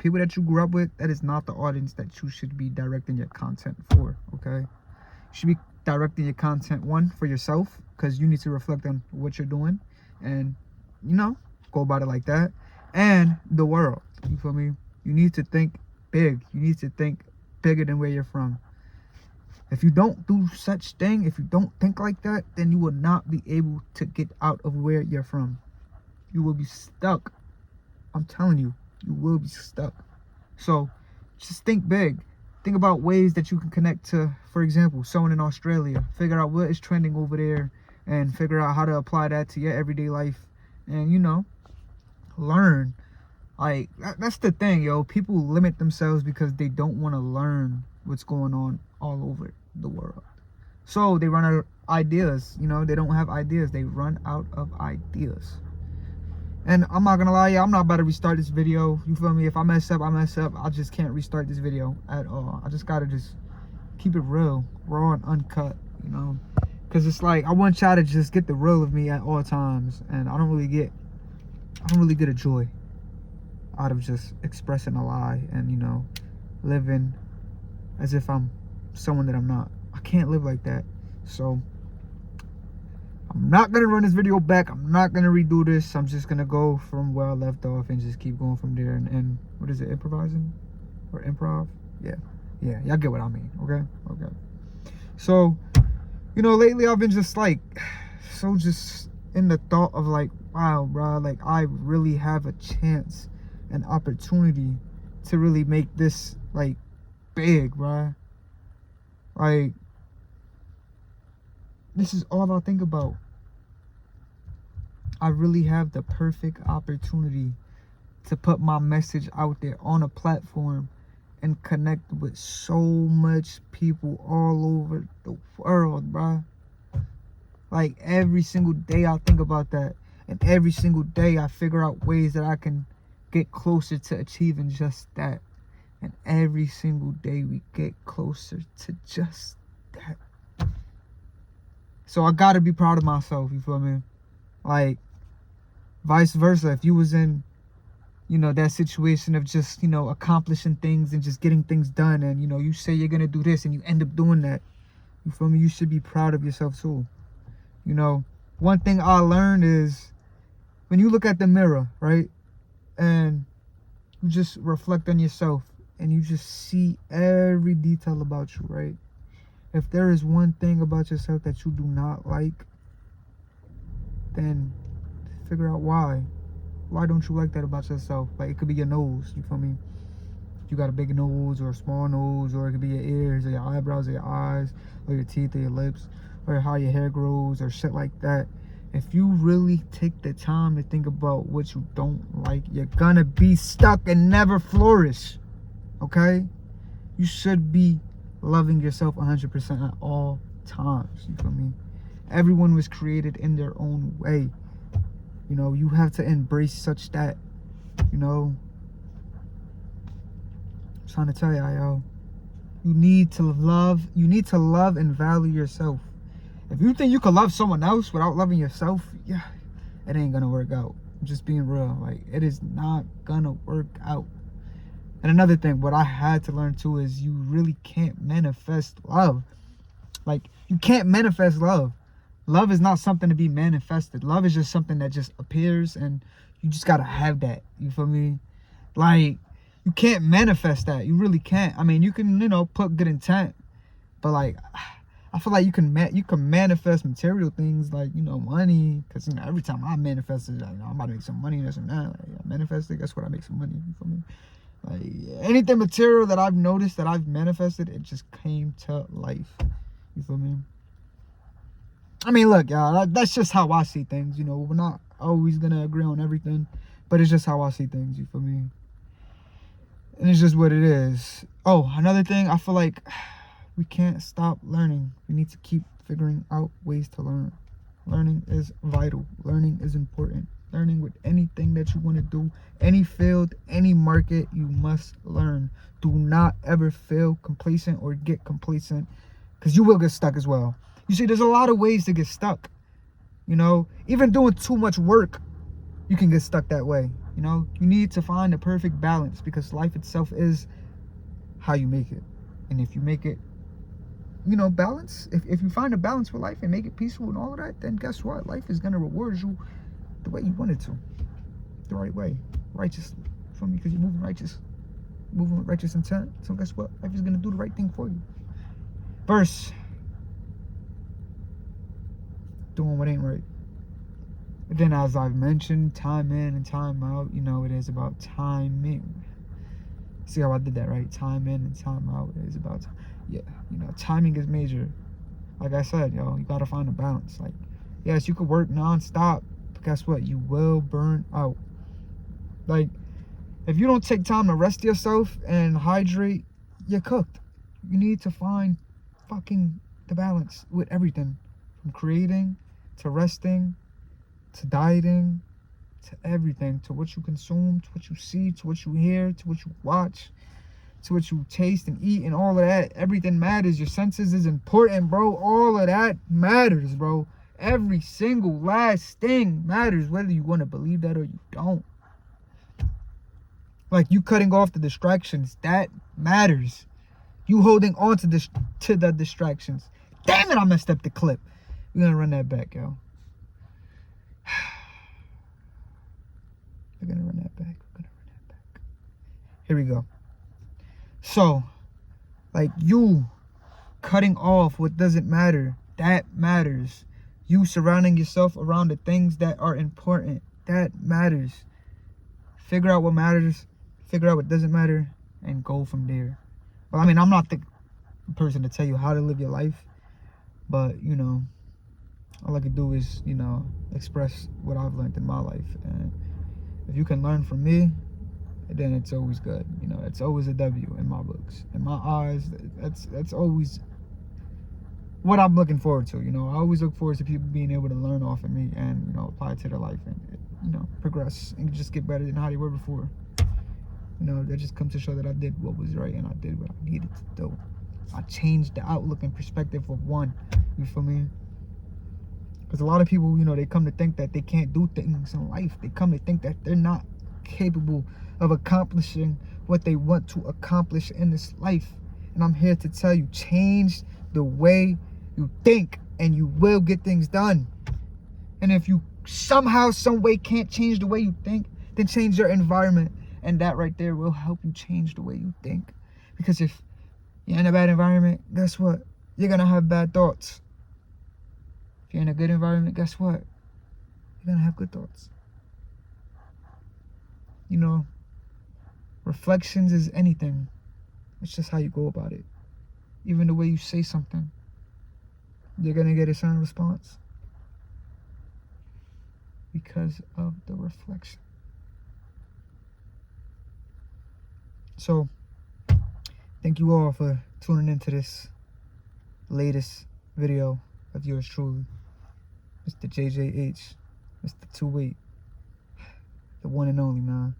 People that you grew up with, that is not the audience that you should be directing your content for, okay? You should be directing your content, one, for yourself, because you need to reflect on what you're doing and, you know, go about it like that. And the world, you feel me? You need to think big. You need to think bigger than where you're from. If you don't do such thing, if you don't think like that, then you will not be able to get out of where you're from. You will be stuck. I'm telling you, you will be stuck. So just think big. Think about ways that you can connect to, for example, someone in Australia. Figure out what is trending over there and figure out how to apply that to your everyday life. And, you know, learn. Like, that's the thing, yo. People limit themselves because they don't want to learn what's going on all over the world. So they run out of ideas. You know, they don't have ideas. They run out of ideas. And I'm not gonna lie, yeah, I'm not about to restart this video. You feel me? If I mess up, I mess up. I just can't restart this video at all. I just gotta just keep it real, raw and uncut, you know? Cause it's like, I want y'all to just get the real of me at all times. And I don't really get a joy out of just expressing a lie and, you know, living as if I'm someone that I'm not. I can't live like that. So I'm not gonna run this video back. I'm not gonna redo this. I'm just gonna go from where I left off and just keep going from there. And what is it, improvising or improv? Yeah, y'all get what I mean. Okay. So, you know, lately I've been just like, so just in the thought of like, wow, bro, like I really have a chance, an opportunity to really make this like big, bro. Like, this is all I think about. I really have the perfect opportunity to put my message out there on a platform and connect with so much people all over the world, bro. Like, every single day I think about that. And every single day I figure out ways that I can get closer to achieving just that. And every single day we get closer to just that. So I gotta be proud of myself, you feel me? Like, vice versa, if you was in, you know, that situation of just, you know, accomplishing things and just getting things done, and, you know, you say you're gonna do this and you end up doing that, you feel me? You should be proud of yourself too. You know, one thing I learned is when you look at the mirror, right, and you just reflect on yourself and you just see every detail about you, right? If there is one thing about yourself that you do not like, then figure out why. Why don't you like that about yourself? Like, it could be your nose, you feel me? You got a big nose or a small nose, or it could be your ears or your eyebrows or your eyes or your teeth or your lips or how your hair grows or shit like that. If you really take the time to think about what you don't like, you're gonna be stuck and never flourish, okay? You should be loving yourself 100% at all times, you feel me? Everyone was created in their own way. You know, you have to embrace such that, you know. I'm trying to tell you, yo, you need to love and value yourself. If you think you can love someone else without loving yourself, yeah, it ain't gonna work out. I'm just being real. Like, it is not gonna work out. And another thing, what I had to learn too is you really can't manifest love. Like, you can't manifest love. Love is not something to be manifested. Love is just something that just appears, and you just gotta have that. You feel me? Like, you can't manifest that. You really can't. I mean, you can, you know, put good intent, but like, I feel like you can manifest material things, like, you know, money. Cause, you know, every time I manifest it, like, you know, I'm about to make some money and this and that. Like, I manifest it, guess what? I make some money. You feel me? Like, anything material that I've noticed that I've manifested, it just came to life. You feel me? I mean, look, y'all, that's just how I see things. You know, we're not always gonna agree on everything, but it's just how I see things. You feel me? And it's just what it is. Oh, another thing, I feel like we can't stop learning. We need to keep figuring out ways to learn. Learning is vital. Learning is important. Learning with anything that you want to do, any field, any market, you must learn. Do not ever feel complacent or get complacent, because you will get stuck as well. You see, there's a lot of ways to get stuck. You know, even doing too much work, you can get stuck that way. You know, you need to find the perfect balance, because life itself is how you make it. And if you make it, you know, balance, if you find a balance with life and make it peaceful and all of that, then guess what? Life is going to reward you the way you want it to. The right way. Righteously. For me, because you're moving righteous. Moving with righteous intent. So guess what? Life is going to do the right thing for you. Verse. Doing what ain't right. But then, as I've mentioned, time in and time out, you know, it is about timing. See how I did that, right? Time in and time out. It is about, yeah, you know, timing is major. Like I said, yo, you gotta find a balance. Like, yes, you could work non-stop, but guess what? You will burn out. Like, if you don't take time to rest yourself and hydrate, you're cooked. You need to find fucking the balance with everything, from creating to resting to dieting, to everything, to what you consume, to what you see, to what you hear, to what you watch, to what you taste and eat, and all of that. Everything matters. Your senses is important, bro. All of that matters, bro. Every single last thing matters, whether you want to believe that or you don't. Like, you cutting off the distractions, that matters. You holding on to the distractions. Damn it, I messed up the clip. We're gonna run that back, yo. We're gonna run that back. Here we go. So, like, you cutting off what doesn't matter, that matters. You surrounding yourself around the things that are important, that matters. Figure out what matters, figure out what doesn't matter, and go from there. Well, I mean, I'm not the person to tell you how to live your life, but, you know, all I can do is, you know, express what I've learned in my life. And if you can learn from me, then it's always good. You know, it's always a W in my books. In my eyes, that's always what I'm looking forward to. You know, I always look forward to people being able to learn off of me and, you know, apply it to their life and, you know, progress and just get better than how they were before. You know, that just comes to show that I did what was right and I did what I needed to do. I changed the outlook and perspective of one. You feel me? Because a lot of people, you know, they come to think that they can't do things in life. They come to think that they're not capable of accomplishing what they want to accomplish in this life. And I'm here to tell you, change the way you think and you will get things done. And if you somehow, some way can't change the way you think, then change your environment. And that right there will help you change the way you think. Because if you're in a bad environment, guess what? You're going to have bad thoughts. If you're in a good environment, guess what? You're going to have good thoughts. You know, reflections is anything. It's just how you go about it. Even the way you say something, you're going to get a certain response because of the reflection. So, thank you all for tuning into this latest video of yours truly, Mr. JJH, Mr. 28, the one and only, man.